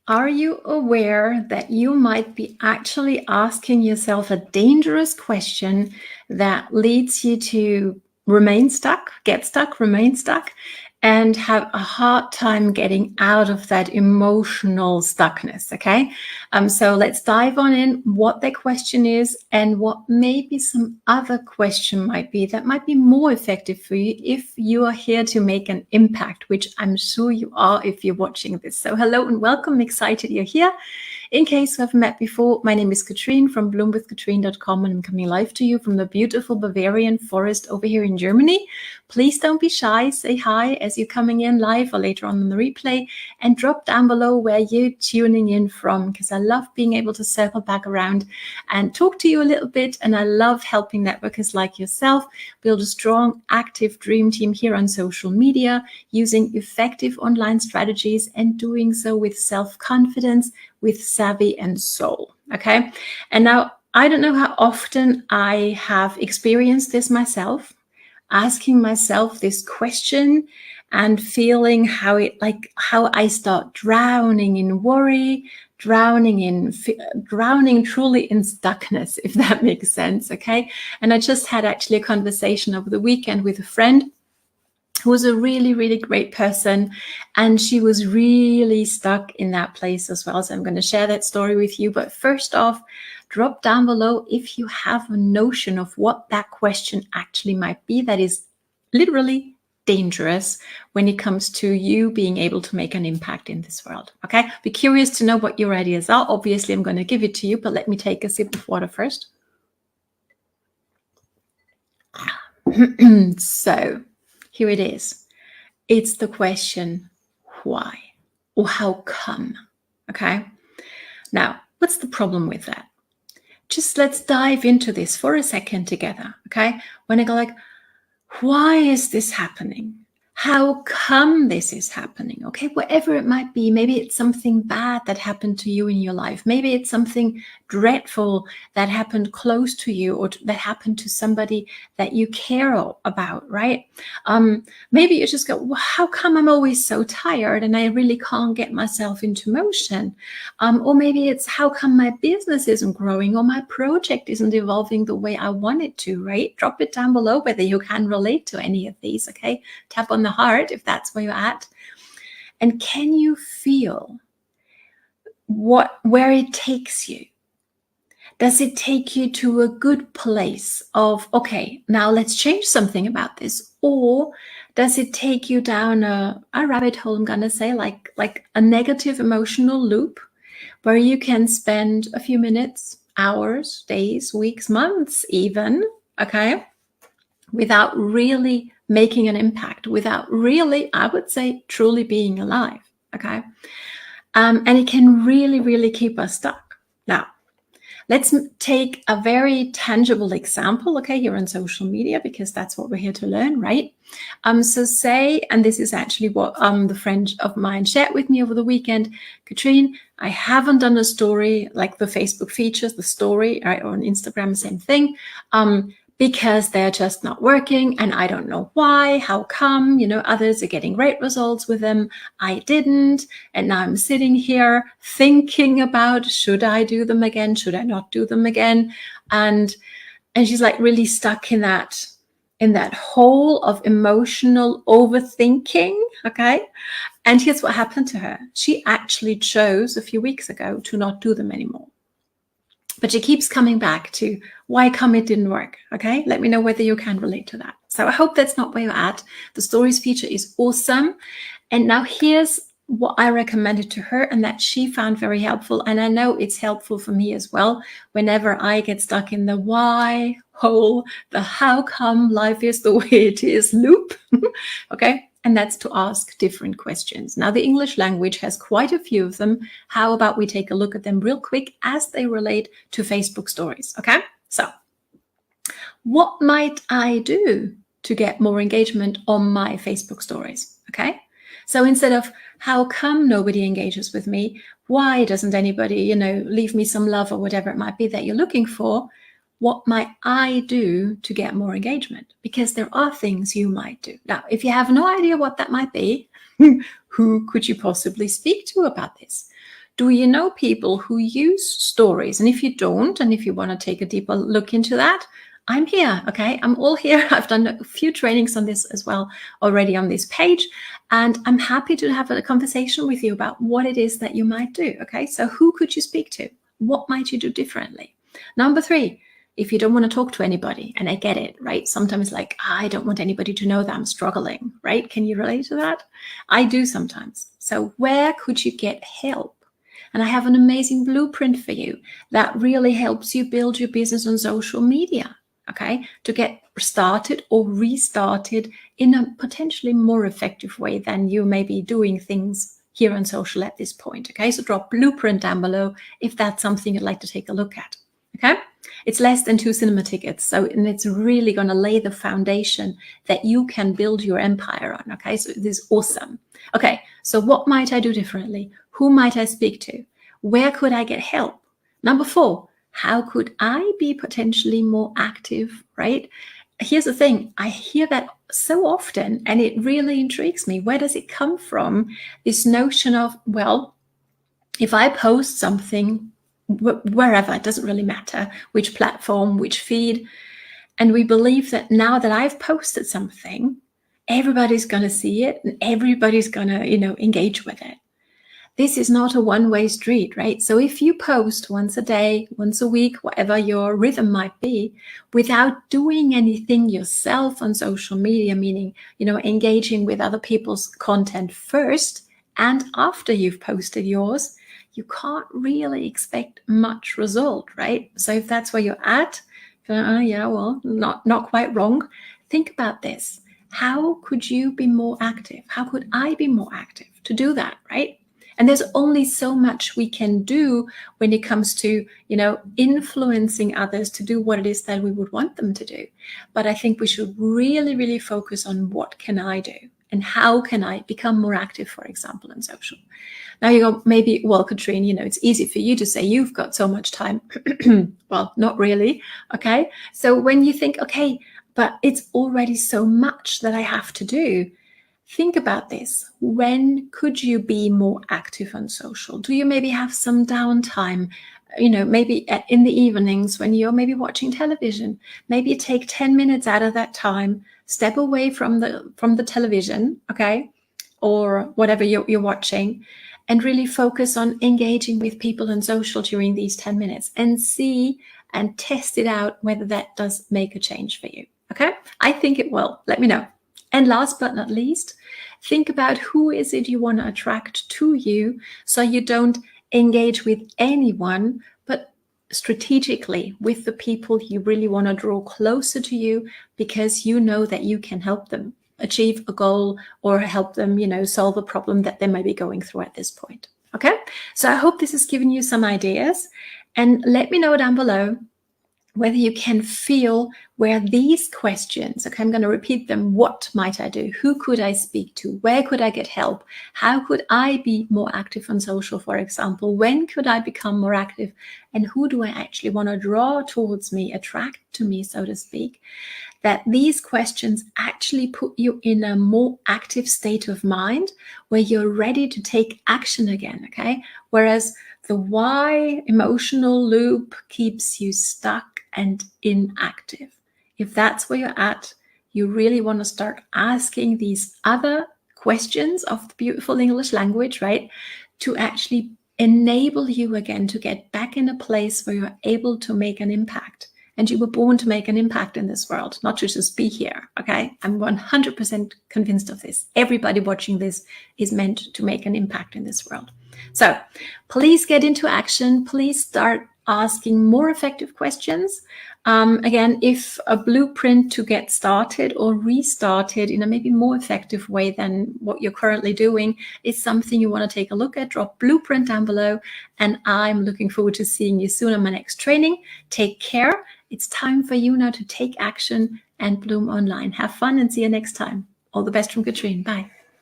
Are you aware that you might be actually asking yourself a dangerous question that leads you to remain stuck, remain stuck, and have a hard time getting out of that emotional stuckness? Okay. So let's dive on in what the question is and what maybe some other question might be that might be more effective for you if you are here to make an impact, which I'm sure you are if you're watching this. So hello and welcome. Excited you're here. In case you haven't met before, my name is Katrine from bloomwithkatrine.com, and I'm coming live to you from the beautiful Bavarian forest over here in Germany. Please don't be shy. Say hi as you're coming in live or later on in the replay, and drop down below where you're tuning in from, because I love being able to circle back around and talk to you a little bit. And I love helping networkers like yourself build a strong, active dream team here on social media, using effective online strategies and doing so with self-confidence, with savvy and soul. Okay. And now I don't know how often I have experienced this myself, asking myself this question and feeling how I start drowning in worry, drowning truly in stuckness, if that makes sense. Okay. And I just had actually a conversation over the weekend with a friend who was a really, really great person. And she was really stuck in that place as well. So I'm going to share that story with you. But first off, drop down below if you have a notion of what that question actually might be that is literally dangerous when it comes to you being able to make an impact in this world. Okay, be curious to know what your ideas are. Obviously, I'm going to give it to you, but let me take a sip of water first. So here it is. It's the question, why or how come? Okay. Now, what's the problem with that? Just let's dive into this for a second together. Okay. When I go like, why is this happening? How come this is happening? Okay, whatever it might be, maybe it's something bad that happened to you in your life. Maybe it's something dreadful that happened close to you or that happened to somebody that you care about, right? Maybe you just go, well, how come I'm always so tired and I really can't get myself into motion? Or maybe it's how come my business isn't growing or my project isn't evolving the way I want it to, right? Drop it down below whether you can relate to any of these, okay? Tap on the heart if that's where you're at. And can you feel where it takes you? Does it take you to a good place of, okay, now let's change something about this? Or does it take you down a rabbit hole, I'm gonna say, like a negative emotional loop where you can spend a few minutes, hours, days, weeks, months even, okay, without really making an impact, without really, I would say, truly being alive, okay? And it can really, really keep us stuck. Now, let's take a very tangible example, okay, here on social media, because that's what we're here to learn, right? So say, and this is actually what the friend of mine shared with me over the weekend, Katrine, I haven't done a story like the Facebook features, the story, right, or on Instagram, same thing, because they're just not working and I don't know why, how come, others are getting great results with them. I didn't. And now I'm sitting here thinking about, should I do them again? Should I not do them again? And she's like really stuck in that hole of emotional overthinking. Okay. And here's what happened to her. She actually chose a few weeks ago to not do them anymore. But she keeps coming back to why come it didn't work. Okay, let me know whether you can relate to that. So I hope that's not where you're at. The stories feature is awesome. And now here's what I recommended to her and that she found very helpful. And I know it's helpful for me as well whenever I get stuck in the why hole, the how come life is the way it is loop. Okay. And that's to ask different questions. Now, the English language has quite a few of them. How about we take a look at them real quick as they relate to Facebook stories, okay? So, what might I do to get more engagement on my Facebook stories, okay? So instead of how come nobody engages with me, why doesn't anybody, leave me some love or whatever it might be that you're looking for, what might I do to get more engagement? Because there are things you might do. Now, if you have no idea what that might be, who could you possibly speak to about this? Do you know people who use stories? And if you don't, and if you want to take a deeper look into that, I'm here, okay? I'm all here. I've done a few trainings on this as well already on this page, and I'm happy to have a conversation with you about what it is that you might do, okay? So who could you speak to? What might you do differently? Number 3, if you don't want to talk to anybody, and I get it, right? Sometimes like, I don't want anybody to know that I'm struggling, right? Can you relate to that? I do sometimes. So where could you get help? And I have an amazing blueprint for you that really helps you build your business on social media, okay? To get started or restarted in a potentially more effective way than you may be doing things here on social at this point, okay? So drop blueprint down below if that's something you'd like to take a look at, okay? It's less than 2 cinema tickets, and it's really going to lay the foundation that you can build your empire on, okay? So this is awesome. Okay, so what might I do differently? Who might I speak to? Where could I get help? Number 4, how could I be potentially more active, right? Here's the thing, I hear that so often, and it really intrigues me. Where does it come from? This notion of, well, if I post something, wherever, it doesn't really matter which platform, which feed, and we believe that now that I've posted something, everybody's going to see it and everybody's going to, engage with it. This is not a one-way street, right? So if you post once a day, once a week, whatever your rhythm might be, without doing anything yourself on social media, meaning, engaging with other people's content first and after you've posted yours, you can't really expect much result, right? So if that's where you're at, not quite wrong. Think about this. How could you be more active? How could I be more active to do that, right? And there's only so much we can do when it comes to, influencing others to do what it is that we would want them to do. But I think we should really, really focus on what can I do and how can I become more active, for example, on social. Now you go, maybe, well, Katrine, it's easy for you to say you've got so much time. Well, not really. Okay. So when you think, okay, but it's already so much that I have to do, think about this. When could you be more active on social? Do you maybe have some downtime? Maybe in the evenings when you're maybe watching television, maybe you take 10 minutes out of that time, step away from the television, okay, or whatever you're watching, and really focus on engaging with people on social during these 10 minutes and see and test it out whether that does make a change for you, okay? I think it will. Let me know. And last but not least, think about who is it you want to attract to you so you don't engage with anyone, but strategically with the people you really want to draw closer to you because you know that you can help them achieve a goal or help them, solve a problem that they might be going through at this point. Okay, so I hope this has given you some ideas, and let me know down below whether you can feel where these questions, okay, I'm going to repeat them. What might I do? Who could I speak to? Where could I get help? How could I be more active on social, for example? When could I become more active? And who do I actually want to draw towards me, attract to me, so to speak? That these questions actually put you in a more active state of mind where you're ready to take action again, okay? Whereas the why emotional loop keeps you stuck and inactive. If that's where you're at, you really want to start asking these other questions of the beautiful English language, right? To actually enable you again to get back in a place where you're able to make an impact. And you were born to make an impact in this world, not to just be here, okay? I'm 100% convinced of this. Everybody watching this is meant to make an impact in this world. So please get into action. Please start asking more effective questions. Again, if a blueprint to get started or restarted in a maybe more effective way than what you're currently doing is something you want to take a look at, drop blueprint down below. And I'm looking forward to seeing you soon on my next training. Take care. It's time for you now to take action and bloom online. Have fun and see you next time. All the best from Katrine. Bye.